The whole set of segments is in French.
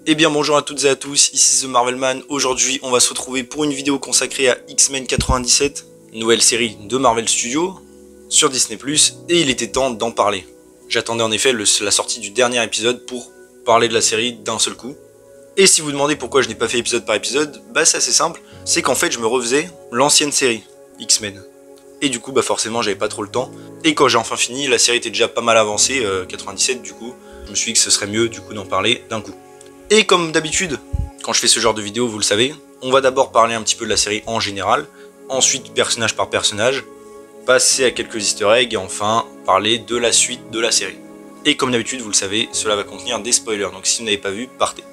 Eh bien bonjour à toutes et à tous, ici The Marvelman. Aujourd'hui on va se retrouver pour une vidéo consacrée à X-Men 97, nouvelle série de Marvel Studios, sur Disney+, et il était temps d'en parler. J'attendais en effet la sortie du dernier épisode pour parler de la série d'un seul coup. Et si vous demandez pourquoi je n'ai pas fait épisode par épisode, bah c'est assez simple, c'est qu'en fait je me refaisais l'ancienne série, X-Men. Et du coup bah forcément j'avais pas trop le temps, et quand j'ai enfin fini, la série était déjà pas mal avancée, 97 du coup, je me suis dit que ce serait mieux du coup d'en parler d'un coup. Et comme d'habitude, quand je fais ce genre de vidéo, vous le savez, on va d'abord parler un petit peu de la série en général, ensuite personnage par personnage, passer à quelques easter eggs et enfin parler de la suite de la série. Et comme d'habitude, vous le savez, cela va contenir des spoilers, donc si vous n'avez pas vu, partez.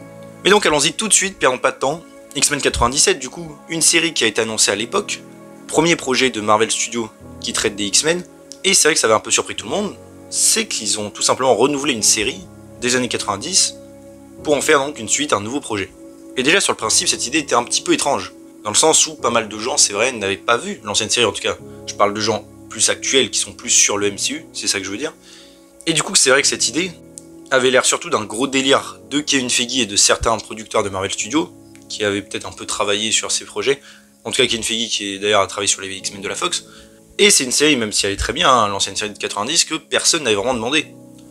Mais donc allons-y tout de suite, perdons pas de temps. X-Men 97 du coup, une série qui a été annoncée à l'époque, premier projet de Marvel Studios qui traite des X-Men, et c'est vrai que ça avait un peu surpris tout le monde, c'est qu'ils ont tout simplement renouvelé une série des années 90, pour en faire donc une suite, un nouveau projet. Et déjà sur le principe, cette idée était un petit peu étrange, dans le sens où pas mal de gens, c'est vrai, n'avaient pas vu l'ancienne série en tout cas. Je parle de gens plus actuels qui sont plus sur le MCU, c'est ça que je veux dire. Et du coup, c'est vrai que cette idée avait l'air surtout d'un gros délire de Kevin Feige et de certains producteurs de Marvel Studios, qui avaient peut-être un peu travaillé sur ces projets. En tout cas, Kevin Feige qui d'ailleurs a travaillé sur les X-Men de la Fox. Et c'est une série, même si elle est très bien, hein, l'ancienne série de 90, que personne n'avait vraiment demandé.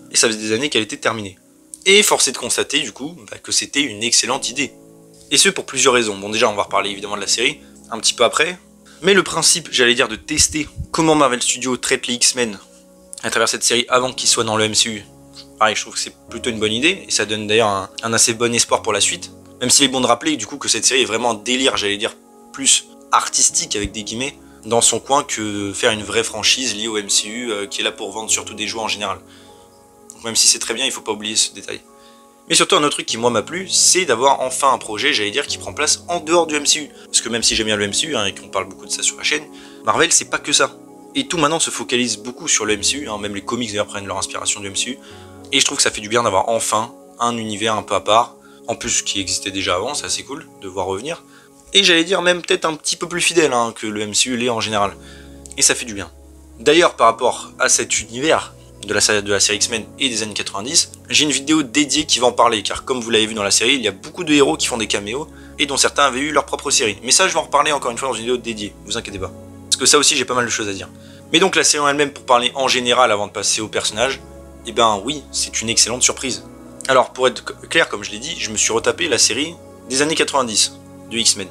Et ça faisait des années qu'elle était terminée. Et force est de constater du coup que c'était une excellente idée. Et ce pour plusieurs raisons. Bon déjà on va reparler évidemment de la série un petit peu après. Mais le principe, j'allais dire, de tester comment Marvel Studios traite les X-Men à travers cette série avant qu'ils soient dans le MCU. Pareil, je trouve que c'est plutôt une bonne idée. Et ça donne d'ailleurs un assez bon espoir pour la suite. Même s'il est bon de rappeler du coup que cette série est vraiment un délire, j'allais dire, plus artistique avec des guillemets, dans son coin que faire une vraie franchise liée au MCU qui est là pour vendre surtout des jouets en général. Même si c'est très bien, il faut pas oublier ce détail. Mais surtout un autre truc qui moi m'a plu, c'est d'avoir enfin un projet, j'allais dire, qui prend place en dehors du MCU. Parce que même si j'aime bien le MCU, hein, et qu'on parle beaucoup de ça sur la chaîne, Marvel c'est pas que ça. Et tout maintenant se focalise beaucoup sur le MCU, hein, même les comics d'ailleurs prennent leur inspiration du MCU. Et je trouve que ça fait du bien d'avoir enfin un univers un peu à part, en plus qui existait déjà avant, c'est assez cool de voir revenir. Et j'allais dire même peut-être un petit peu plus fidèle hein, que le MCU l'est en général. Et ça fait du bien. D'ailleurs par rapport à cet univers, de la série X-Men et des années 90, j'ai une vidéo dédiée qui va en parler, car comme vous l'avez vu dans la série, il y a beaucoup de héros qui font des caméos, et dont certains avaient eu leur propre série. Mais ça, je vais en reparler encore une fois dans une vidéo dédiée, vous inquiétez pas. Parce que ça aussi, j'ai pas mal de choses à dire. Mais donc la série en elle-même, pour parler en général avant de passer aux personnages, eh ben oui, c'est une excellente surprise. Alors, pour être clair, comme je l'ai dit, je me suis retapé la série des années 90, de X-Men,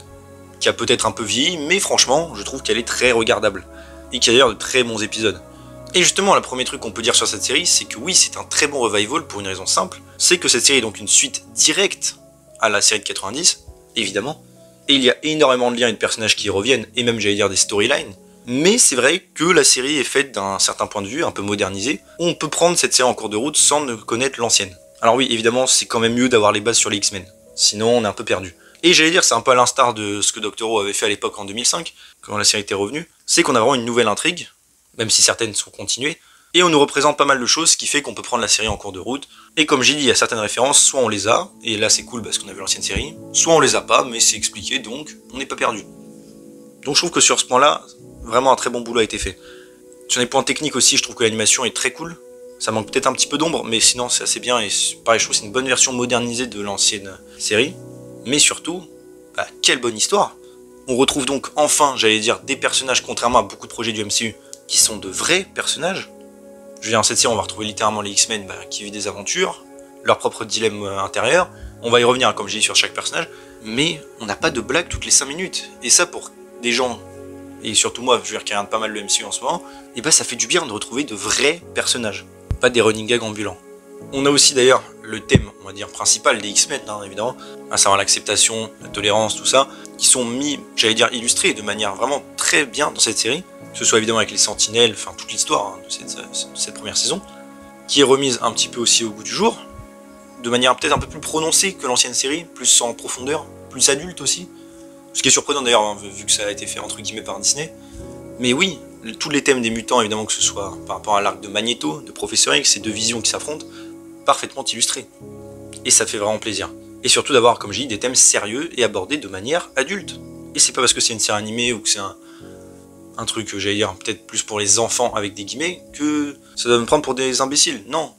qui a peut-être un peu vieilli, mais franchement, je trouve qu'elle est très regardable, et qu'il y a d'ailleurs de très bons épisodes. Et justement, le premier truc qu'on peut dire sur cette série, c'est que oui, c'est un très bon revival pour une raison simple, c'est que cette série est donc une suite directe à la série de 90, évidemment, et il y a énormément de liens et de personnages qui y reviennent, et même j'allais dire des storylines, mais c'est vrai que la série est faite d'un certain point de vue, un peu modernisé, où on peut prendre cette série en cours de route sans ne connaître l'ancienne. Alors oui, évidemment, c'est quand même mieux d'avoir les bases sur les X-Men, sinon on est un peu perdu. Et j'allais dire, c'est un peu à l'instar de ce que Doctor Who avait fait à l'époque en 2005, quand la série était revenue, c'est qu'on a vraiment une nouvelle intrigue, même si certaines sont continuées, et on nous représente pas mal de choses, ce qui fait qu'on peut prendre la série en cours de route, et comme j'ai dit, il y a certaines références, soit on les a, et là c'est cool parce qu'on a vu l'ancienne série, soit on les a pas, mais c'est expliqué, donc on n'est pas perdu. Donc je trouve que sur ce point-là, vraiment un très bon boulot a été fait. Sur les points techniques aussi, je trouve que l'animation est très cool, ça manque peut-être un petit peu d'ombre, mais sinon c'est assez bien, et pareil, je trouve que c'est une bonne version modernisée de l'ancienne série, mais surtout, bah, quelle bonne histoire. On retrouve donc enfin, j'allais dire, des personnages, contrairement à beaucoup de projets du MCU, qui sont de vrais personnages. Je veux dire, dans cette série, on va retrouver littéralement les X-Men qui vivent des aventures, leur propre dilemme intérieur. On va y revenir, comme j'ai dit, sur chaque personnage, mais on n'a pas de blague toutes les 5 minutes. Et ça, pour des gens, et surtout moi, je veux dire, qui regarde pas mal le MCU en ce moment, et bah ça fait du bien de retrouver de vrais personnages, pas des running gags ambulants. On a aussi d'ailleurs le thème, on va dire, principal des X-Men, hein, évidemment, à savoir l'acceptation, la tolérance, tout ça, qui sont mis, j'allais dire, illustrés de manière vraiment très bien dans cette série, que ce soit évidemment avec les Sentinelles, enfin toute l'histoire hein, de cette première saison, qui est remise un petit peu aussi au goût du jour, de manière peut-être un peu plus prononcée que l'ancienne série, plus en profondeur, plus adulte aussi, ce qui est surprenant d'ailleurs, hein, vu que ça a été fait entre guillemets par Disney. Mais oui, tous les thèmes des mutants, évidemment, que ce soit par rapport à l'arc de Magneto, de Professeur X, ces deux visions qui s'affrontent, parfaitement illustrés. Et ça fait vraiment plaisir. Et surtout d'avoir, comme j'ai dit, des thèmes sérieux et abordés de manière adulte. Et c'est pas parce que c'est une série animée ou que c'est un truc, j'allais dire, peut-être plus pour les enfants avec des guillemets, que ça doit me prendre pour des imbéciles. Non.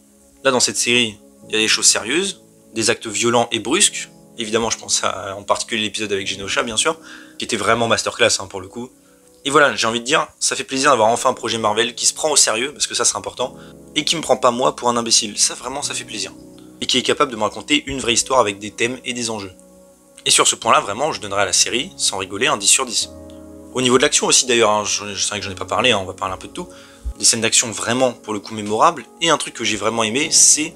Là, dans cette série, il y a des choses sérieuses, des actes violents et brusques. Évidemment, je pense à en particulier l'épisode avec Genosha, bien sûr, qui était vraiment masterclass pour le coup. Et voilà, j'ai envie de dire, ça fait plaisir d'avoir enfin un projet Marvel qui se prend au sérieux, parce que ça c'est important, et qui me prend pas moi pour un imbécile. Ça vraiment, ça fait plaisir. Et qui est capable de me raconter une vraie histoire avec des thèmes et des enjeux. Et sur ce point-là, vraiment, je donnerais à la série, sans rigoler, un 10 sur 10. Au niveau de l'action aussi d'ailleurs, je sais que j'en ai pas parlé, on va parler un peu de tout. Des scènes d'action vraiment, pour le coup, mémorables. Et un truc que j'ai vraiment aimé, c'est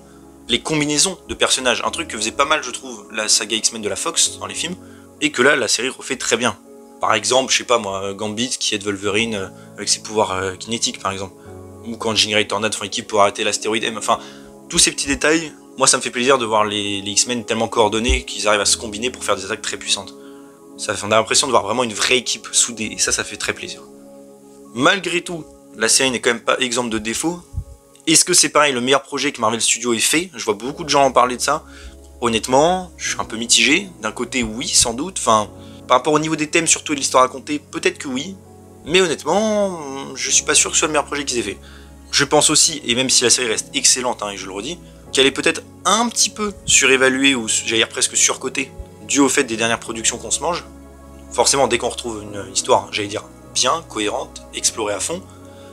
les combinaisons de personnages. Un truc que faisait pas mal, je trouve, la saga X-Men de la Fox dans les films, et que là, la série refait très bien. Par exemple, je sais pas moi, Gambit qui aide Wolverine avec ses pouvoirs kinétiques par exemple. Ou quand Jean Grey et Tornade font équipe pour arrêter l'astéroïde M. Enfin, tous ces petits détails, moi ça me fait plaisir de voir les X-Men tellement coordonnés qu'ils arrivent à se combiner pour faire des attaques très puissantes. On a l'impression de voir vraiment une vraie équipe soudée, et ça fait très plaisir. Malgré tout, la série n'est quand même pas exempte de défauts. Est-ce que c'est pareil, le meilleur projet que Marvel Studios ait fait? Je vois beaucoup de gens en parler de ça. Honnêtement, je suis un peu mitigé. D'un côté, oui, sans doute. Enfin, par rapport au niveau des thèmes, surtout de l'histoire racontée, peut-être que oui. Mais honnêtement, je suis pas sûr que ce soit le meilleur projet qu'ils aient fait. Je pense aussi, et même si la série reste excellente, et je le redis, qu'elle est peut-être un petit peu surévaluée, ou j'allais dire presque surcotée, dû au fait des dernières productions qu'on se mange. Forcément, dès qu'on retrouve une histoire, j'allais dire, bien, cohérente, explorée à fond,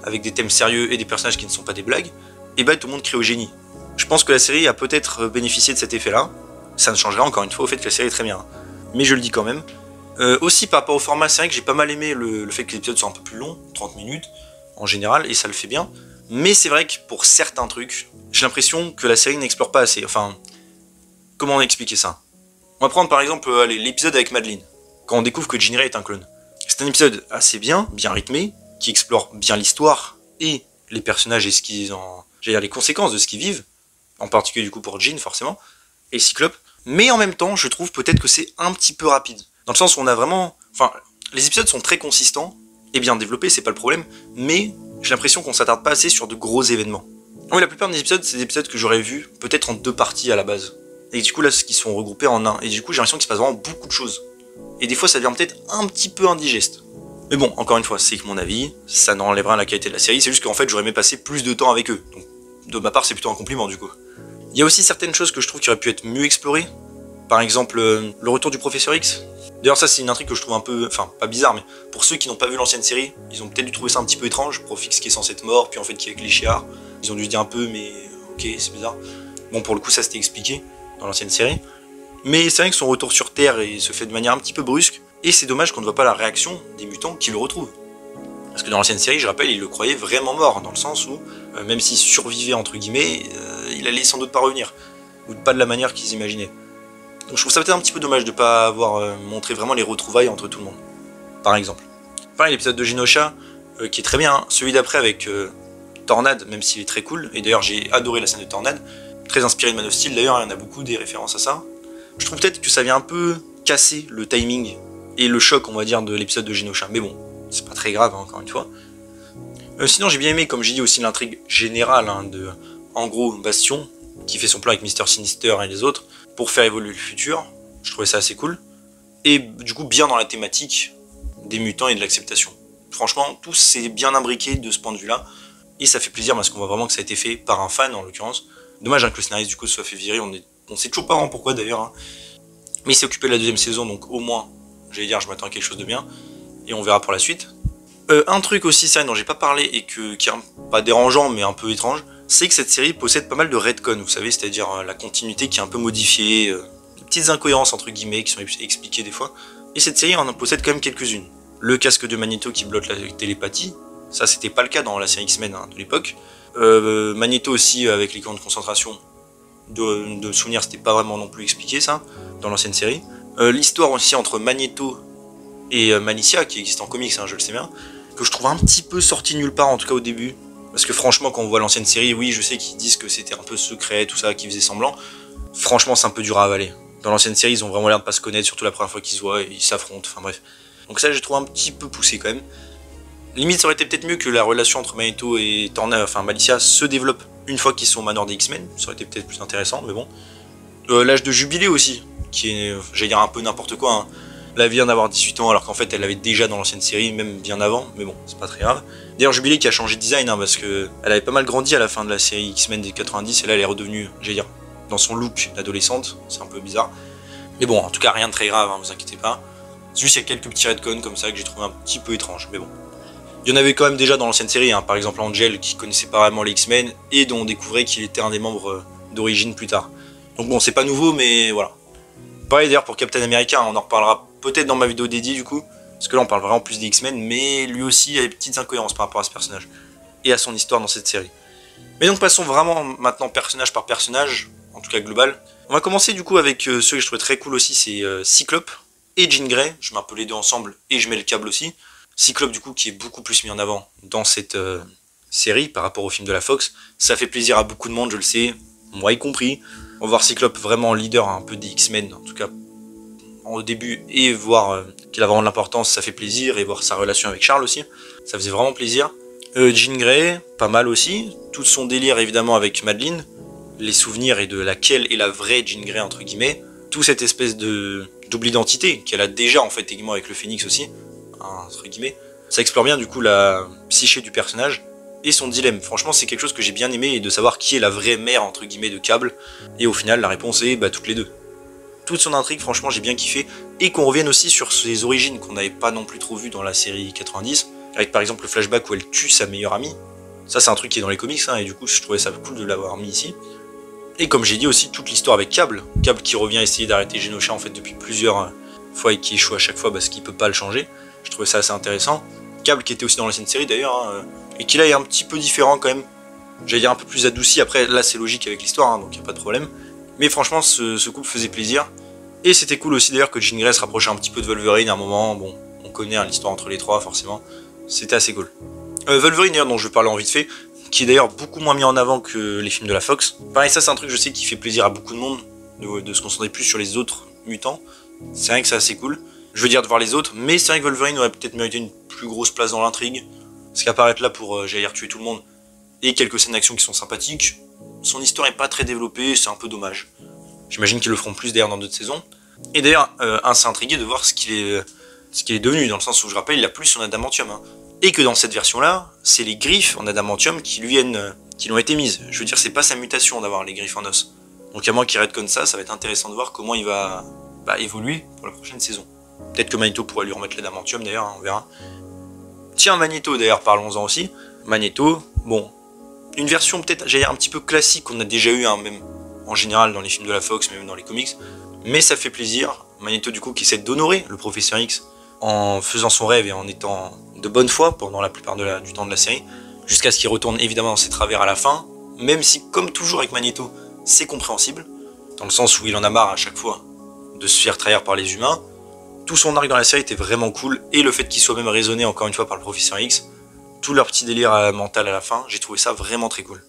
avec des thèmes sérieux et des personnages qui ne sont pas des blagues, et bah tout le monde crie au génie. Je pense que la série a peut-être bénéficié de cet effet-là. Ça ne changerait encore une fois au fait que la série est très bien. Mais je le dis quand même. Aussi par rapport au format, c'est vrai que j'ai pas mal aimé le fait que les épisodes soient un peu plus longs, 30 minutes en général, et ça le fait bien. Mais c'est vrai que pour certains trucs, j'ai l'impression que la série n'explore pas assez. Enfin, comment expliquer ça? On va prendre par exemple l'épisode avec Madeleine, quand on découvre que Jean Grey est un clone. C'est un épisode assez bien rythmé, qui explore bien l'histoire et les personnages et ce qu'ils en, j'allais dire les conséquences de ce qu'ils vivent, en particulier du coup pour Jean forcément, et Cyclope. Mais en même temps, je trouve peut-être que c'est un petit peu rapide. Dans le sens où on a vraiment... Enfin, les épisodes sont très consistants et bien développés, c'est pas le problème, mais j'ai l'impression qu'on s'attarde pas assez sur de gros événements. Oui, la plupart des épisodes, c'est des épisodes que j'aurais vus peut-être en 2 parties à la base. Et du coup, là, qui sont regroupés en un. Et du coup, j'ai l'impression qu'il se passe vraiment beaucoup de choses. Et des fois, ça devient peut-être un petit peu indigeste. Mais bon, encore une fois, c'est que mon avis, ça n'enlèvera rien à la qualité de la série, c'est juste qu'en fait, j'aurais aimé passer plus de temps avec eux. Donc, de ma part, c'est plutôt un compliment, du coup. Il y a aussi certaines choses que je trouve qui auraient pu être mieux explorées. Par exemple, le retour du Professeur X. D'ailleurs, ça, c'est une intrigue que je trouve un peu... Enfin, pas bizarre, mais pour ceux qui n'ont pas vu l'ancienne série, ils ont peut-être dû trouver ça un petit peu étrange. Prof X qui est censé être mort, puis en fait qui est avec les chiards. Ils ont dû se dire un peu, mais ok, c'est bizarre. Bon, pour le coup, ça c'était expliqué dans l'ancienne série. Mais c'est vrai que son retour sur Terre se fait de manière un petit peu brusque. Et c'est dommage qu'on ne voit pas la réaction des mutants qui le retrouvent. Parce que dans l'ancienne série, je rappelle, il le croyait vraiment mort, dans le sens où, même s'il survivait, entre guillemets, il allait sans doute pas revenir. Ou pas de la manière qu'ils imaginaient. Donc je trouve ça peut-être un petit peu dommage de ne pas avoir montré vraiment les retrouvailles entre tout le monde. Par exemple. Pareil, l'épisode de Genosha, qui est très bien, hein. Celui d'après avec Tornade, même s'il est très cool, et d'ailleurs j'ai adoré la scène de Tornade, très inspiré de Man of Steel d'ailleurs, il y en a beaucoup des références à ça. Je trouve peut-être que ça vient un peu casser le timing et le choc, on va dire, de l'épisode de Genosha. Mais bon, c'est pas très grave, hein, encore une fois. Sinon, j'ai bien aimé, comme j'ai dit, aussi l'intrigue générale de, en gros, Bastion, qui fait son plan avec Mister Sinister et les autres, pour faire évoluer le futur. Je trouvais ça assez cool. Et du coup, bien dans la thématique des mutants et de l'acceptation. Franchement, tout s'est bien imbriqué de ce point de vue-là. Et ça fait plaisir parce qu'on voit vraiment que ça a été fait par un fan, en l'occurrence. Dommage que le scénariste, du coup, se soit fait virer. On sait toujours pas vraiment pourquoi, d'ailleurs. Hein. Mais il s'est occupé de la 2e saison, donc au moins, j'allais dire, je m'attends à quelque chose de bien. Et on verra pour la suite. Un truc aussi, ça, dont j'ai pas parlé et qui est pas dérangeant, mais un peu étrange, c'est que cette série possède pas mal de retcon, vous savez, c'est-à-dire la continuité qui est un peu modifiée, des petites incohérences entre guillemets qui sont expliquées des fois. Et cette série en possède quand même quelques-unes. Le casque de Magneto qui bloque la télépathie, ça c'était pas le cas dans la série X-Men de l'époque. Magneto aussi avec les camps de concentration, de souvenirs, c'était pas vraiment non plus expliqué ça, dans l'ancienne série. L'histoire aussi entre Magneto et Malicia, qui existe en comics, hein, je le sais bien, que je trouve un petit peu sorti nulle part, en tout cas au début. Parce que franchement, quand on voit l'ancienne série, oui, je sais qu'ils disent que c'était un peu secret, tout ça, qu'ils faisaient semblant. Franchement, c'est un peu dur à avaler. Dans l'ancienne série, ils ont vraiment l'air de pas se connaître, surtout la première fois qu'ils se voient, et ils s'affrontent, enfin bref. Donc ça, j'ai trouvé un petit peu poussé quand même. Limite, ça aurait été peut-être mieux que la relation entre Magneto et Malicia se développe une fois qu'ils sont au manoir des X-Men. Ça aurait été peut-être plus intéressant, mais bon. L'âge de Jubilé aussi, qui est, j'allais dire un peu n'importe quoi, hein. Elle vient d'avoir 18 ans alors qu'en fait elle l'avait déjà dans l'ancienne série, même bien avant, mais bon, c'est pas très grave. D'ailleurs Jubilé qui a changé de design, hein, parce que elle avait pas mal grandi à la fin de la série X-Men des 90, et là elle est redevenue, j'allais dire, dans son look d'adolescente, c'est un peu bizarre. Mais bon, en tout cas, rien de très grave, hein, vous inquiétez pas. C'est juste qu'il y a quelques petits retcons comme ça que j'ai trouvé un petit peu étranges, mais bon. Il y en avait quand même déjà dans l'ancienne série, hein, par exemple Angel qui connaissait pas vraiment les X-Men et dont on découvrait qu'il était un des membres d'origine plus tard. Donc bon, c'est pas nouveau, mais voilà. Pareil d'ailleurs pour Captain America, hein, on en reparlera peut-être dans ma vidéo dédiée du coup, parce que là on parle vraiment plus des X-Men, mais lui aussi il y a des petites incohérences par rapport à ce personnage et à son histoire dans cette série. Mais donc passons vraiment maintenant personnage par personnage, en tout cas global. On va commencer du coup avec ceux que je trouvais très cool aussi, c'est Cyclope et Jean Grey. Je mets un peu les deux ensemble et je mets le câble aussi. Cyclope du coup qui est beaucoup plus mis en avant dans cette série par rapport au film de la Fox. Ça fait plaisir à beaucoup de monde, je le sais, moi y compris. On va voir Cyclope vraiment leader un peu des X-Men, en tout cas au début, et voir qu'il a vraiment de l'importance, ça fait plaisir, et voir sa relation avec Charles aussi, ça faisait vraiment plaisir. Jean Grey, pas mal aussi, tout son délire évidemment avec Madeleine, les souvenirs et de laquelle est la vraie Jean Grey entre guillemets, tout cette espèce de double identité qu'elle a déjà en fait également avec le Phénix aussi, entre guillemets. Ça explore bien du coup la psyché du personnage et son dilemme. Franchement c'est quelque chose que j'ai bien aimé, et de savoir qui est la vraie mère entre guillemets de Cable, et au final la réponse est bah toutes les deux. Toute son intrigue franchement j'ai bien kiffé, et qu'on revienne aussi sur ses origines qu'on n'avait pas non plus trop vu dans la série 90, avec par exemple le flashback où elle tue sa meilleure amie. Ça c'est un truc qui est dans les comics, hein, et du coup je trouvais ça cool de l'avoir mis ici. Et comme j'ai dit aussi toute l'histoire avec Cable qui revient essayer d'arrêter Genosha en fait depuis plusieurs fois et qui échoue à chaque fois parce qu'il peut pas le changer. Je trouvais ça assez intéressant. Cable qui était aussi dans l'ancienne série d'ailleurs, hein, et qui là est un petit peu différent quand même. J'allais dire un peu plus adouci, après là c'est logique avec l'histoire, hein, donc y a pas de problème. Mais franchement ce couple faisait plaisir. Et c'était cool aussi d'ailleurs que Jean Grey se rapprochait un petit peu de Wolverine à un moment. Bon, on connaît hein, l'histoire entre les trois forcément. C'était assez cool. Wolverine d'ailleurs dont je vais parler en vite fait, qui est d'ailleurs beaucoup moins mis en avant que les films de la Fox. Pareil, ça c'est un truc je sais qui fait plaisir à beaucoup de monde, de se concentrer plus sur les autres mutants. C'est vrai que c'est assez cool. Je veux dire de voir les autres, mais c'est vrai que Wolverine aurait peut-être mérité une plus grosse place dans l'intrigue. Parce qu'apparaître là pour, j'allais dire, tuer tout le monde, et quelques scènes d'action qui sont sympathiques, son histoire est pas très développée, c'est un peu dommage. J'imagine qu'ils le feront plus d'ailleurs dans d'autres saisons. Et d'ailleurs, s'est intrigué de voir ce qu'il est devenu, dans le sens où je rappelle, il a plus son adamantium. Hein. Et que dans cette version-là, c'est les griffes en adamantium qui lui ont été mises. Je veux dire, c'est pas sa mutation d'avoir les griffes en os. Donc à moins qu'il redconne ça, ça va être intéressant de voir comment il va évoluer pour la prochaine saison. Peut-être que Magneto pourrait lui remettre l'adamantium d'ailleurs, hein, on verra. Tiens, Magneto d'ailleurs, parlons-en aussi. Magneto, bon, une version peut-être, j'allais dire, un petit peu classique qu'on a déjà eu, hein, même en général dans les films de la Fox, même dans les comics. Mais ça fait plaisir. Magneto du coup qui essaie d'honorer le Professeur X en faisant son rêve et en étant de bonne foi pendant la plupart du temps de la série, jusqu'à ce qu'il retourne évidemment dans ses travers à la fin, même si comme toujours avec Magneto, c'est compréhensible, dans le sens où il en a marre à chaque fois de se faire trahir par les humains. Tout son arc dans la série était vraiment cool, et le fait qu'il soit même raisonné encore une fois par le Professeur X, tout leur petit délire mental à la fin, j'ai trouvé ça vraiment très cool.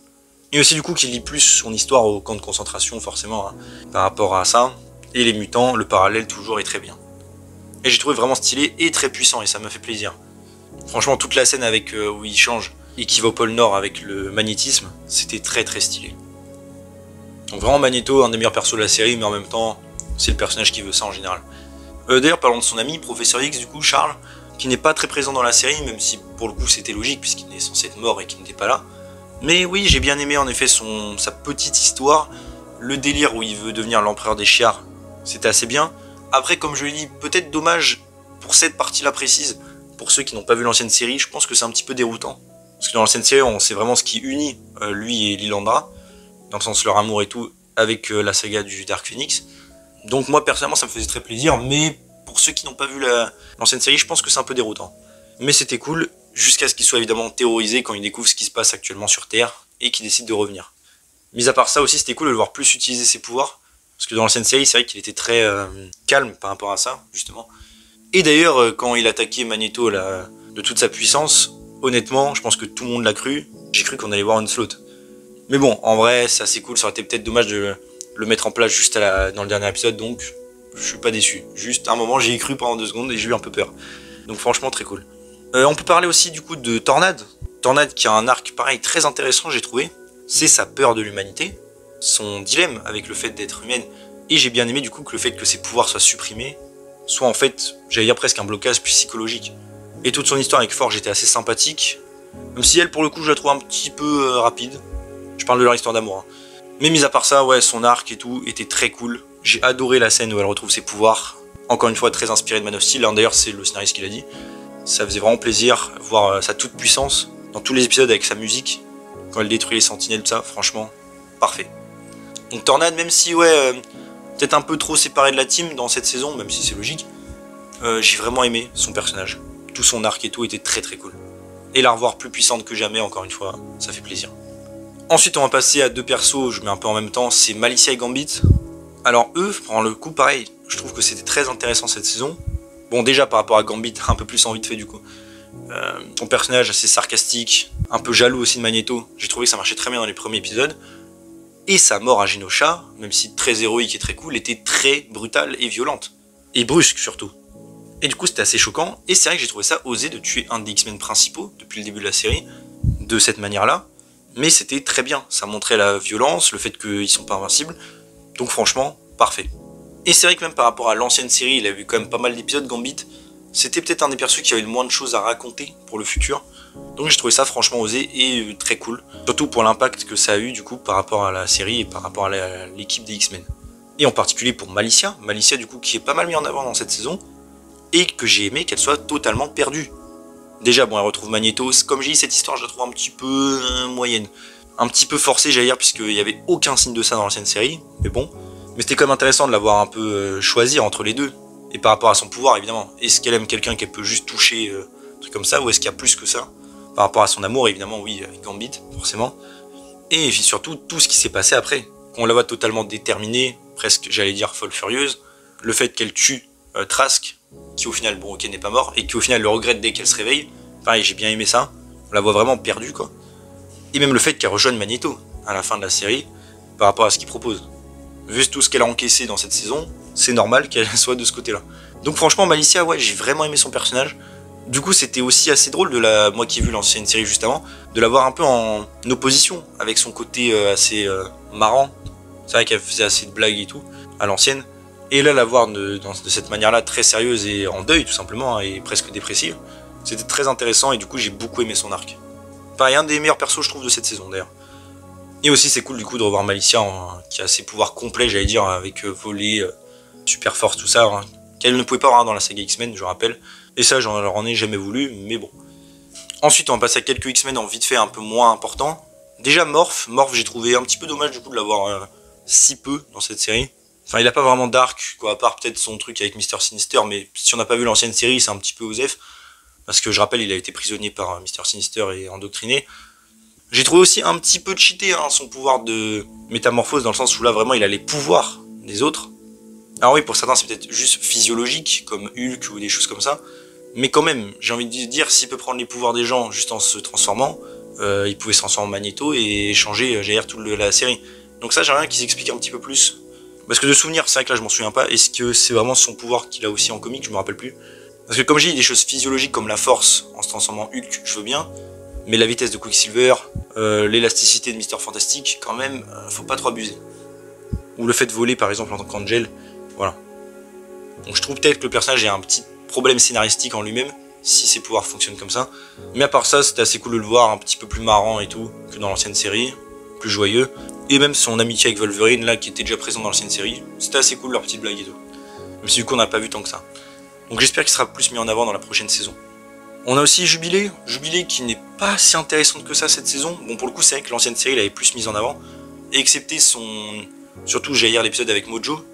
Et aussi du coup qu'il lie plus son histoire au camp de concentration forcément, hein, par rapport à ça, et les mutants, le parallèle toujours est très bien. Et j'ai trouvé vraiment stylé et très puissant, et ça m'a fait plaisir. Franchement toute la scène avec où il change et qui va au pôle Nord avec le magnétisme, c'était très très stylé. Donc vraiment Magneto, un des meilleurs persos de la série, mais en même temps, c'est le personnage qui veut ça en général. D'ailleurs parlons de son ami, Professeur X du coup, Charles, qui n'est pas très présent dans la série, même si pour le coup c'était logique puisqu'il est censé être mort et qu'il n'était pas là. Mais oui, j'ai bien aimé en effet sa petite histoire, le délire où il veut devenir l'empereur des chiards, c'était assez bien. Après comme je l'ai dit, peut-être dommage pour cette partie-là précise, pour ceux qui n'ont pas vu l'ancienne série, je pense que c'est un petit peu déroutant. Parce que dans l'ancienne série, on sait vraiment ce qui unit lui et Lilandra, dans le sens leur amour et tout, avec la saga du Dark Phoenix. Donc moi personnellement ça me faisait très plaisir, mais pour ceux qui n'ont pas vu l'ancienne série, je pense que c'est un peu déroutant. Mais c'était cool, jusqu'à ce qu'il soit évidemment terrorisé quand il découvre ce qui se passe actuellement sur Terre, et qu'il décide de revenir. Mis à part ça aussi, c'était cool de le voir plus utiliser ses pouvoirs, parce que dans l'ancienne série, c'est vrai qu'il était très calme par rapport à ça, justement. Et d'ailleurs, quand il attaquait Magneto de toute sa puissance, honnêtement, je pense que tout le monde l'a cru, j'ai cru qu'on allait voir Onslaught. Mais bon, en vrai, c'est assez cool, ça aurait été peut-être dommage de le mettre en place juste dans le dernier épisode, donc je suis pas déçu. Juste un moment, j'y ai cru pendant 2 secondes et j'ai eu un peu peur. Donc franchement, très cool. On peut parler aussi du coup de Tornade. Tornade qui a un arc pareil très intéressant, j'ai trouvé. C'est sa peur de l'humanité, son dilemme avec le fait d'être humaine. Et j'ai bien aimé du coup que le fait que ses pouvoirs soient supprimés soit en fait, j'allais dire presque un blocage psychologique. Et toute son histoire avec Forge était assez sympathique, même si elle pour le coup je la trouve un petit peu rapide. Je parle de leur histoire d'amour. Hein. Mais mis à part ça, ouais, son arc et tout était très cool. J'ai adoré la scène où elle retrouve ses pouvoirs. Encore une fois, très inspiré de Man of Steel. D'ailleurs, c'est le scénariste qui l'a dit. Ça faisait vraiment plaisir voir sa toute puissance dans tous les épisodes avec sa musique. Quand elle détruit les sentinelles, tout ça, franchement, parfait. Donc Tornade, même si, ouais, peut-être un peu trop séparé de la team dans cette saison, même si c'est logique, j'ai vraiment aimé son personnage. Tout son arc et tout était très très cool. Et la revoir plus puissante que jamais, encore une fois, ça fait plaisir. Ensuite, on va passer à deux persos, je mets un peu en même temps, c'est Malicia et Gambit. Alors eux, pour le coup, pareil, je trouve que c'était très intéressant cette saison. Bon, déjà par rapport à Gambit, un peu plus en vite fait du coup. Ton personnage assez sarcastique, un peu jaloux aussi de Magneto, j'ai trouvé que ça marchait très bien dans les premiers épisodes. Et sa mort à Genosha, même si très héroïque et très cool, était très brutale et violente. Et brusque surtout. Et du coup c'était assez choquant, et c'est vrai que j'ai trouvé ça osé de tuer un des X-Men principaux, depuis le début de la série, de cette manière-là. Mais c'était très bien, ça montrait la violence, le fait qu'ils sont pas invincibles, donc franchement, parfait. Et c'est vrai que même par rapport à l'ancienne série, il a eu quand même pas mal d'épisodes, Gambit, c'était peut-être un des persos qui avait le moins de choses à raconter pour le futur, donc j'ai trouvé ça franchement osé et très cool, surtout pour l'impact que ça a eu du coup par rapport à la série et par rapport à l'équipe des X-Men. Et en particulier pour Malicia du coup qui est pas mal mis en avant dans cette saison, et que j'ai aimé qu'elle soit totalement perdue. Déjà, bon, elle retrouve Magneto, comme j'ai dit, cette histoire, je la trouve un petit peu moyenne. Un petit peu forcée, j'allais dire, puisqu'il n'y avait aucun signe de ça dans l'ancienne série, mais bon. Mais c'était quand même intéressant de l'avoir un peu choisir entre les deux. Et par rapport à son pouvoir, évidemment. Est-ce qu'elle aime quelqu'un qu'elle peut juste toucher, un truc comme ça, ou est-ce qu'il y a plus que ça? Par rapport à son amour, évidemment, oui, avec Gambit, forcément. Et surtout, tout ce qui s'est passé après. Qu'on la voit totalement déterminée, presque, j'allais dire, folle furieuse. Le fait qu'elle tue Trask, qui au final, bon, ok, n'est pas mort, et qui au final le regrette dès qu'elle se réveille. Pareil, j'ai bien aimé ça. On la voit vraiment perdue, quoi. Et même le fait qu'elle rejoigne Magneto à la fin de la série, par rapport à ce qu'il propose. Vu tout ce qu'elle a encaissé dans cette saison, c'est normal qu'elle soit de ce côté-là. Donc franchement, Malicia, ouais, j'ai vraiment aimé son personnage. Du coup, c'était aussi assez drôle, moi qui ai vu l'ancienne série juste avant, de la voir un peu en opposition, avec son côté assez marrant. C'est vrai qu'elle faisait assez de blagues et tout, à l'ancienne. Et là, la voir de cette manière-là, très sérieuse et en deuil, tout simplement, et presque dépressive, c'était très intéressant, et du coup, j'ai beaucoup aimé son arc. Pareil, un des meilleurs persos, je trouve, de cette saison, d'ailleurs. Et aussi, c'est cool, du coup, de revoir Malicia, qui a ses pouvoirs complets, j'allais dire, avec voler, super force, tout ça, qu'elle ne pouvait pas avoir dans la saga X-Men, je rappelle. Et ça, j'en ai jamais voulu, mais bon. Ensuite, on va passer à quelques X-Men en vite fait un peu moins importants. Déjà, Morph, j'ai trouvé un petit peu dommage, du coup, de l'avoir si peu dans cette série. Enfin, il a pas vraiment d'arc, quoi, à part peut-être son truc avec Mr. Sinister, mais si on n'a pas vu l'ancienne série, c'est un petit peu osef. Parce que je rappelle, il a été prisonnier par Mr. Sinister et endoctriné. J'ai trouvé aussi un petit peu cheaté son pouvoir de métamorphose, dans le sens où là, vraiment, il a les pouvoirs des autres. Alors oui, pour certains, c'est peut-être juste physiologique, comme Hulk ou des choses comme ça. Mais quand même, j'ai envie de dire, s'il peut prendre les pouvoirs des gens juste en se transformant, il pouvait se transformer en Magneto et changer, j'allais dire, toute la série. Donc ça, j'aimerais bien qu'ils expliquent un petit peu plus. Parce que de souvenir, c'est vrai que là je m'en souviens pas. Est-ce que c'est vraiment son pouvoir qu'il a aussi en comics? Je me rappelle plus. Parce que comme j'ai dit, des choses physiologiques comme la force en se transformant en Hulk, je veux bien. Mais la vitesse de Quicksilver, l'élasticité de Mister Fantastic, quand même, faut pas trop abuser. Ou le fait de voler par exemple en tant qu'Angel, voilà. Donc je trouve peut-être que le personnage a un petit problème scénaristique en lui-même, si ses pouvoirs fonctionnent comme ça. Mais à part ça, c'était assez cool de le voir un petit peu plus marrant et tout, que dans l'ancienne série, plus joyeux. Et même son amitié avec Wolverine, là, qui était déjà présent dans l'ancienne série, c'était assez cool leur petite blague et tout. Même si du coup on n'a pas vu tant que ça. Donc j'espère qu'il sera plus mis en avant dans la prochaine saison. On a aussi Jubilé qui n'est pas si intéressante que ça cette saison. Bon, pour le coup, c'est vrai que l'ancienne série l'avait plus mise en avant. Et excepté surtout, j'allais dire l'épisode avec Mojo,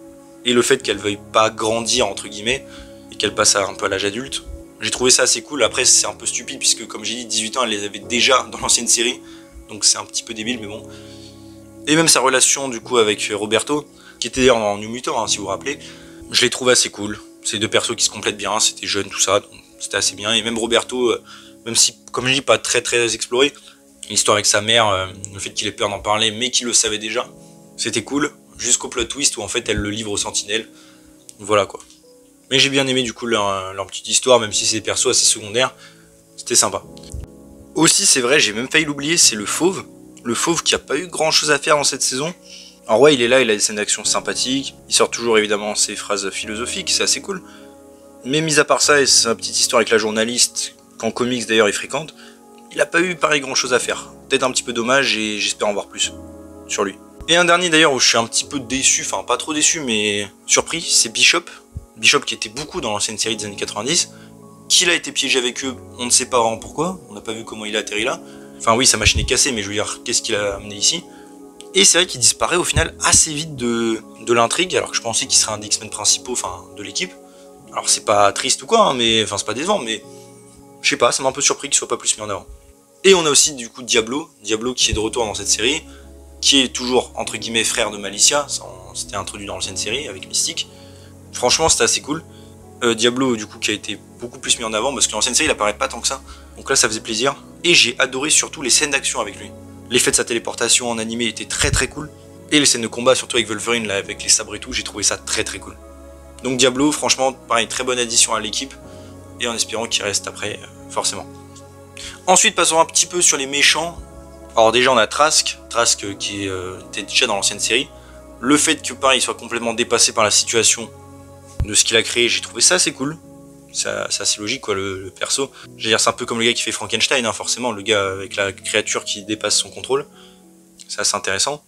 et le fait qu'elle veuille pas grandir, entre guillemets, et qu'elle passe un peu à l'âge adulte. J'ai trouvé ça assez cool. Après, c'est un peu stupide, puisque comme j'ai dit, 18 ans, elle les avait déjà dans l'ancienne série. Donc c'est un petit peu débile, mais bon. Et même sa relation, du coup, avec Roberto, qui était d'ailleurs en New Mutant, si vous vous rappelez, je l'ai trouvé assez cool. C'est deux persos qui se complètent bien, c'était jeune, tout ça, c'était assez bien. Et même Roberto, même si, comme je dis, pas très exploré, l'histoire avec sa mère, le fait qu'il ait peur d'en parler, mais qu'il le savait déjà, c'était cool. Jusqu'au plot twist où en fait elle le livre aux sentinelles. Voilà quoi. Mais j'ai bien aimé du coup leur petite histoire, même si c'est des persos assez secondaires. C'était sympa. Aussi, c'est vrai, j'ai même failli l'oublier, c'est le Fauve. Le Fauve qui a pas eu grand chose à faire dans cette saison. Alors ouais, il est là, il a des scènes d'action sympathiques. Il sort toujours évidemment ses phrases philosophiques, c'est assez cool. Mais mis à part ça et sa petite histoire avec la journaliste, qu'en comics d'ailleurs il fréquente, il a pas eu pareil grand chose à faire. Peut-être un petit peu dommage et j'espère en voir plus sur lui. Et un dernier d'ailleurs où je suis un petit peu déçu, enfin pas trop déçu mais surpris, c'est Bishop. Bishop qui était beaucoup dans l'ancienne série des années 90, qu'il a été piégé avec eux, on ne sait pas vraiment pourquoi, on n'a pas vu comment il a atterri là. Enfin oui, sa machine est cassée, mais je veux dire, qu'est-ce qu'il a amené ici? Et c'est vrai qu'il disparaît au final assez vite de l'intrigue, alors que je pensais qu'il serait un des X-Men principaux, enfin de l'équipe. Alors c'est pas triste ou quoi, hein, mais enfin c'est pas décevant, mais je sais pas, ça m'a un peu surpris qu'il soit pas plus mis en avant. Et on a aussi du coup Diablo qui est de retour dans cette série, qui est toujours entre guillemets frère de Malicia, c'était introduit dans l'ancienne série avec Mystique. Franchement c'était assez cool. Diablo du coup qui a été beaucoup plus mis en avant parce que dans l'ancienne série il apparaît pas tant que ça, donc là ça faisait plaisir. Et j'ai adoré surtout les scènes d'action avec lui. L'effet de sa téléportation en animé était très très cool. Et les scènes de combat surtout avec Wolverine là, avec les sabres et tout, j'ai trouvé ça très très cool. Donc Diablo franchement pareil, très bonne addition à l'équipe et en espérant qu'il reste après forcément. Ensuite passons un petit peu sur les méchants. Alors déjà on a Trask qui était déjà dans l'ancienne série. Le fait que pareil il soit complètement dépassé par la situation de ce qu'il a créé, j'ai trouvé ça assez cool. C'est assez logique quoi le perso. Je veux dire c'est un peu comme le gars qui fait Frankenstein hein, forcément, le gars avec la créature qui dépasse son contrôle. C'est assez intéressant.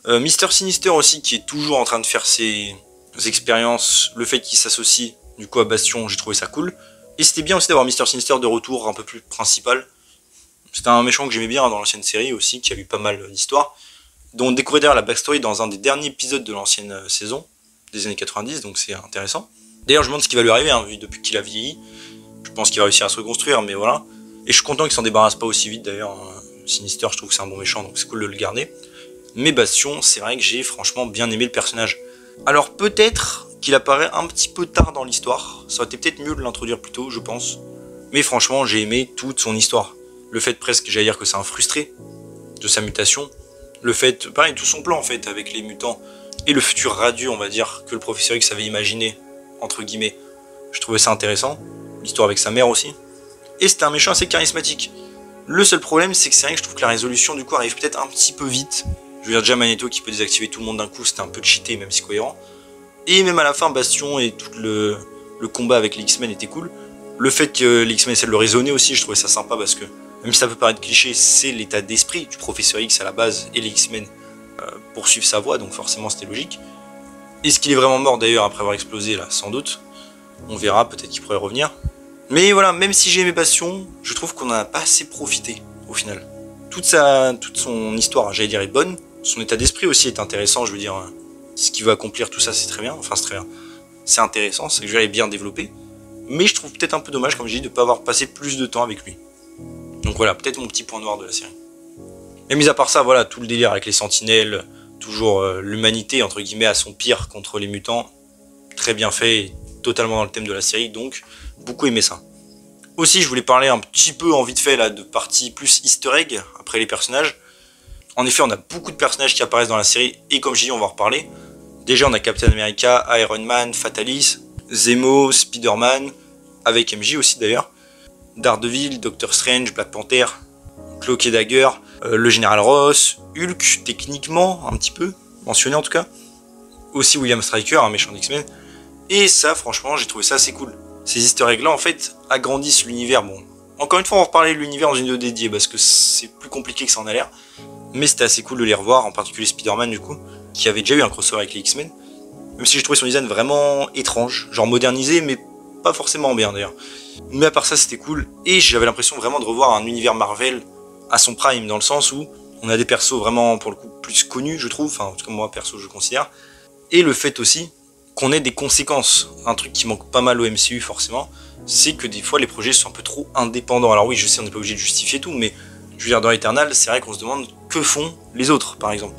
Mister Sinister aussi qui est toujours en train de faire ses expériences, le fait qu'il s'associe du coup à Bastion, j'ai trouvé ça cool. Et c'était bien aussi d'avoir Mister Sinister de retour un peu plus principal. C'était un méchant que j'aimais bien dans l'ancienne série aussi, qui a eu pas mal d'histoires, dont on découvrait d'ailleurs la backstory dans un des derniers épisodes de l'ancienne saison, des années 90, donc c'est intéressant. D'ailleurs je me demande ce qui va lui arriver, hein, vu depuis qu'il a vieilli. Je pense qu'il va réussir à se reconstruire, mais voilà. Et je suis content qu'il s'en débarrasse pas aussi vite d'ailleurs. Sinister, je trouve que c'est un bon méchant, donc c'est cool de le garder. Mais Bastion, c'est vrai que j'ai franchement bien aimé le personnage. Alors peut-être qu'il apparaît un petit peu tard dans l'histoire, ça aurait été peut-être mieux de l'introduire plus tôt, je pense. Mais franchement, j'ai aimé toute son histoire. Le fait presque, j'allais dire que c'est un frustré de sa mutation. Le fait, pareil, tout son plan en fait, avec les mutants. Et le futur radieux, on va dire, que le professeur X avait imaginé, entre guillemets. Je trouvais ça intéressant. L'histoire avec sa mère aussi. Et c'était un méchant assez charismatique. Le seul problème, c'est que c'est vrai que je trouve que la résolution du coup arrive peut-être un petit peu vite. Je veux dire, déjà Magneto qui peut désactiver tout le monde d'un coup, c'était un peu cheaté, même si cohérent. Et même à la fin, Bastion et tout le combat avec les X-Men était cool. Le fait que les X-Men essaient de le raisonner aussi, je trouvais ça sympa parce que, même si ça peut paraître cliché, c'est l'état d'esprit du professeur X à la base, et les X-Men poursuivent sa voie, donc forcément c'était logique. Est-ce qu'il est vraiment mort d'ailleurs après avoir explosé là? Sans doute. On verra, peut-être qu'il pourrait revenir. Mais voilà, même si j'ai aimé Bastion, je trouve qu'on n'en a pas assez profité au final. Toute son histoire, j'allais dire, est bonne. Son état d'esprit aussi est intéressant, je veux dire. Ce qu'il veut accomplir, tout ça, c'est très bien. Enfin, c'est très bien. C'est intéressant, c'est que je l'avais bien développé. Mais je trouve peut-être un peu dommage, comme je dis, de ne pas avoir passé plus de temps avec lui. Donc voilà, peut-être mon petit point noir de la série. Mais mis à part ça, voilà, tout le délire avec les sentinelles, toujours l'humanité, entre guillemets, à son pire contre les mutants. Très bien fait, et totalement dans le thème de la série, donc beaucoup aimé ça. Aussi, je voulais parler un petit peu en vite fait là de partie plus easter egg, après les personnages. En effet, on a beaucoup de personnages qui apparaissent dans la série, et comme je dis, on va en reparler. Déjà, on a Captain America, Iron Man, Fatalis, Zemo, Spider-Man, avec MJ aussi d'ailleurs, Daredevil, Doctor Strange, Black Panther, Cloak et Dagger, le Général Ross, Hulk, techniquement, un petit peu, mentionné en tout cas. Aussi William Stryker, un méchant d'X-Men. Et ça, franchement, j'ai trouvé ça assez cool. Ces easter eggs là, en fait, agrandissent l'univers. Bon, encore une fois, on va reparler de l'univers dans une vidéo dédiée, parce que c'est plus compliqué que ça en a l'air. Mais c'était assez cool de les revoir, en particulier Spider-Man du coup, qui avait déjà eu un crossover avec les X-Men. Même si j'ai trouvé son design vraiment étrange, genre modernisé, mais pas forcément bien d'ailleurs. Mais à part ça, c'était cool, et j'avais l'impression vraiment de revoir un univers Marvel à son prime, dans le sens où on a des persos vraiment, pour le coup, plus connus, je trouve, enfin, en tout cas moi, perso, je considère. Et le fait aussi qu'on ait des conséquences, un truc qui manque pas mal au MCU forcément, c'est que des fois les projets sont un peu trop indépendants. Alors oui, je sais, on n'est pas obligé de justifier tout, mais je veux dire, dans Eternal, c'est vrai qu'on se demande que font les autres, par exemple.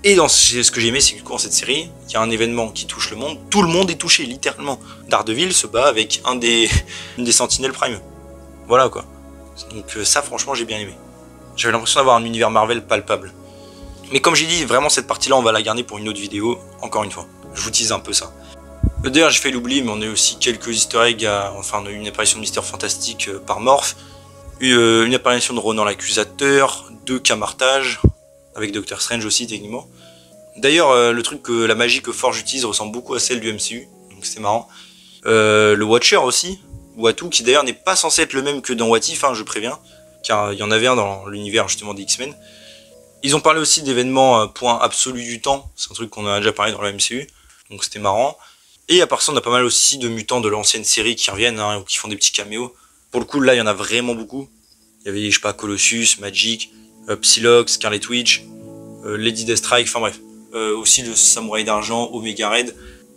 Et dans ce que j'ai aimé, c'est que dans cette série, il y a un événement qui touche le monde, tout le monde est touché, littéralement. Daredevil se bat avec une des Sentinelles Prime. Voilà quoi. Donc ça, franchement, j'ai bien aimé. J'avais l'impression d'avoir un univers Marvel palpable. Mais comme j'ai dit, vraiment cette partie-là, on va la garder pour une autre vidéo, encore une fois. Je vous tease un peu ça. D'ailleurs, j'ai fait l'oubli, mais on a eu aussi quelques easter eggs, enfin, on a eu une apparition de Mister Fantastique par Morph, une apparition de Ronan l'Accusateur, 2 Camartage, avec Doctor Strange aussi, techniquement. D'ailleurs, le truc que la magie que Forge utilise ressemble beaucoup à celle du MCU, donc c'est marrant. Le Watcher aussi, Watu, qui d'ailleurs n'est pas censé être le même que dans What If, hein, je préviens, car il y en avait un dans l'univers justement des X-Men. Ils ont parlé aussi d'événements point absolu du temps, c'est un truc qu'on a déjà parlé dans la MCU, donc c'était marrant. Et à part ça, on a pas mal aussi de mutants de l'ancienne série qui reviennent, hein, ou qui font des petits caméos. Pour le coup, là, il y en a vraiment beaucoup. Il y avait, je sais pas, Colossus, Magic, Psylocke, Scarlet Witch, Lady Deathstrike, enfin bref. Aussi le Samouraï d'Argent, Omega Red,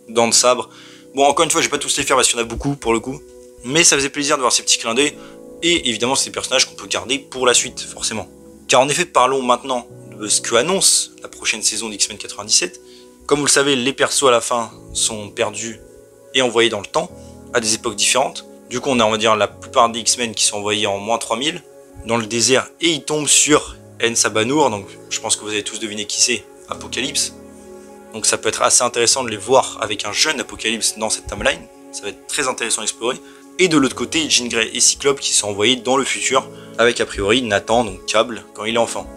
Dents de Sabre. Bon, encore une fois, je vais pas tous les faire parce qu'il y en a beaucoup pour le coup. Mais ça faisait plaisir de voir ces petits clins d'œil. Et évidemment, c'est des personnages qu'on peut garder pour la suite, forcément. Car en effet, parlons maintenant de ce que annonce la prochaine saison d'X-Men 97. Comme vous le savez, les persos à la fin sont perdus et envoyés dans le temps, à des époques différentes. Du coup, on a, on va dire, la plupart des X-Men qui sont envoyés en moins 3000 dans le désert et ils tombent sur En Sabanour. Donc, je pense que vous avez tous deviné qui c'est, Apocalypse. Donc, ça peut être assez intéressant de les voir avec un jeune Apocalypse dans cette timeline. Ça va être très intéressant à explorer. Et de l'autre côté, Jean Grey et Cyclope qui sont envoyés dans le futur avec a priori Nathan, donc Cable, quand il est enfant.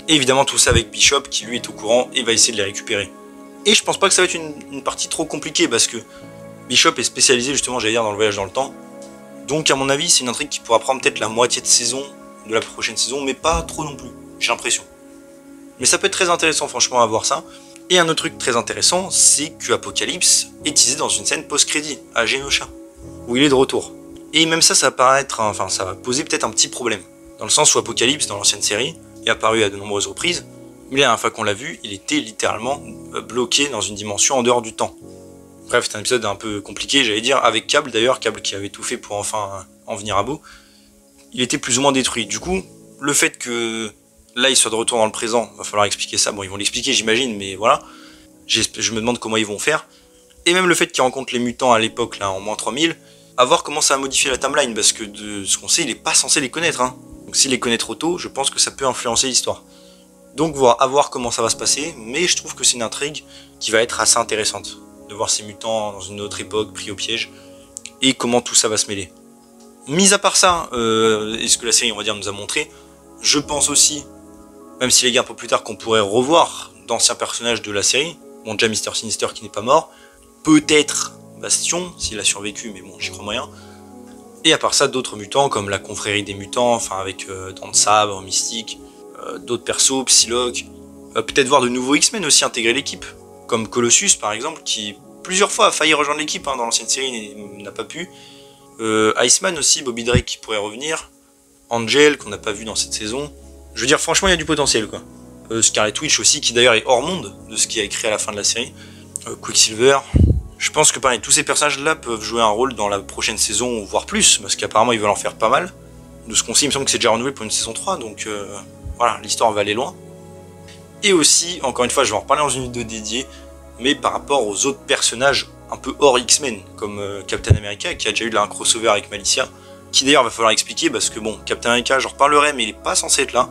Et évidemment, tout ça avec Bishop qui lui est au courant et va essayer de les récupérer. Et je pense pas que ça va être une partie trop compliquée parce que Bishop est spécialisé justement, j'allais dire, dans le voyage dans le temps. Donc à mon avis, c'est une intrigue qui pourra prendre peut-être la moitié de saison, de la prochaine saison, mais pas trop non plus, j'ai l'impression. Mais ça peut être très intéressant franchement à voir ça. Et un autre truc très intéressant, c'est que Apocalypse est teasé dans une scène post-crédit à Genosha, où il est de retour. Et même ça va paraître, enfin ça va poser peut-être un petit problème. Dans le sens où Apocalypse, dans l'ancienne série, est apparu à de nombreuses reprises, mais la dernière fois qu'on l'a vu, il était littéralement bloqué dans une dimension en dehors du temps. Bref, c'est un épisode un peu compliqué, j'allais dire, avec Cable d'ailleurs, Cable qui avait tout fait pour enfin en venir à bout. Il était plus ou moins détruit. Du coup, le fait que là il soit de retour dans le présent, va falloir expliquer ça. Bon, ils vont l'expliquer j'imagine, mais voilà. Je me demande comment ils vont faire. Et même le fait qu'il rencontre les mutants à l'époque, là, en moins 3000, à voir comment ça va modifier la timeline, parce que de ce qu'on sait, il est pas censé les connaître, hein. Donc s'il les connaît trop tôt, je pense que ça peut influencer l'histoire. Donc à voir comment ça va se passer, mais je trouve que c'est une intrigue qui va être assez intéressante. De voir ces mutants dans une autre époque, pris au piège, et comment tout ça va se mêler. Mis à part ça, et ce que la série, on va dire, nous a montré, je pense aussi, même si les gars un peu plus tard, qu'on pourrait revoir d'anciens personnages de la série, bon déjà Mr. Sinister qui n'est pas mort, peut-être Bastion, s'il a survécu, mais bon, j'y crois moyen. Et à part ça, d'autres mutants, comme la confrérie des mutants, enfin avec Dents de Sabre, Mystique, d'autres persos, Psylocke, peut-être voir de nouveaux X-Men aussi intégrer l'équipe, comme Colossus par exemple, qui plusieurs fois a failli rejoindre l'équipe, hein, dans l'ancienne série, n'a pas pu. Iceman aussi, Bobby Drake qui pourrait revenir, Angel qu'on n'a pas vu dans cette saison. Je veux dire, franchement, il y a du potentiel, quoi. Scarlet Witch aussi, qui d'ailleurs est hors monde de ce qui a écrit à la fin de la série. Quicksilver. Je pense que pareil, tous ces personnages-là peuvent jouer un rôle dans la prochaine saison, voire plus, parce qu'apparemment ils veulent en faire pas mal. De ce qu'on sait, il me semble que c'est déjà renouvelé pour une saison 3, donc voilà, l'histoire va aller loin. Et aussi, encore une fois, je vais en reparler dans une vidéo dédiée, mais par rapport aux autres personnages un peu hors X-Men, comme Captain America, qui a déjà eu un crossover avec Malicia, qui d'ailleurs va falloir expliquer, parce que bon, Captain America, j'en reparlerai, mais il est pas censé être là.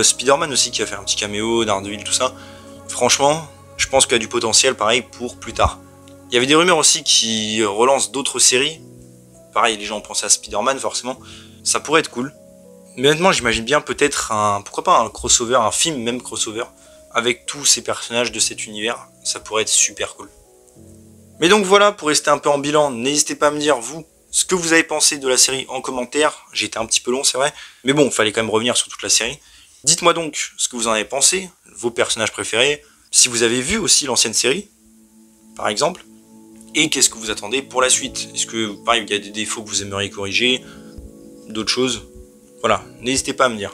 Spider-Man aussi, qui a fait un petit caméo, Daredevil, tout ça. Franchement, je pense qu'il y a du potentiel, pareil, pour plus tard. Il y avait des rumeurs aussi qui relancent d'autres séries. Pareil, les gens pensaient à Spider-Man, forcément. Ça pourrait être cool. Mais honnêtement, j'imagine bien peut-être pourquoi pas un crossover, un film même crossover, avec tous ces personnages de cet univers. Ça pourrait être super cool. Mais donc voilà, pour rester un peu en bilan, n'hésitez pas à me dire, vous, ce que vous avez pensé de la série en commentaire. J'ai été un petit peu long, c'est vrai. Mais bon, il fallait quand même revenir sur toute la série. Dites-moi donc ce que vous en avez pensé, vos personnages préférés, si vous avez vu aussi l'ancienne série, par exemple. Et qu'est-ce que vous attendez pour la suite? Est-ce que, pareil, il y a des défauts que vous aimeriez corriger, d'autres choses? Voilà, n'hésitez pas à me dire.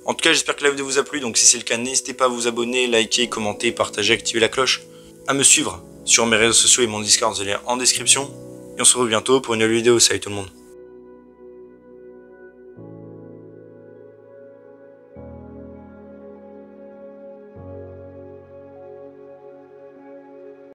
En tout cas, j'espère que la vidéo vous a plu, donc si c'est le cas, n'hésitez pas à vous abonner, liker, commenter, partager, activer la cloche, à me suivre sur mes réseaux sociaux et mon Discord, vous allez en description. Et on se retrouve bientôt pour une nouvelle vidéo. Salut tout le monde.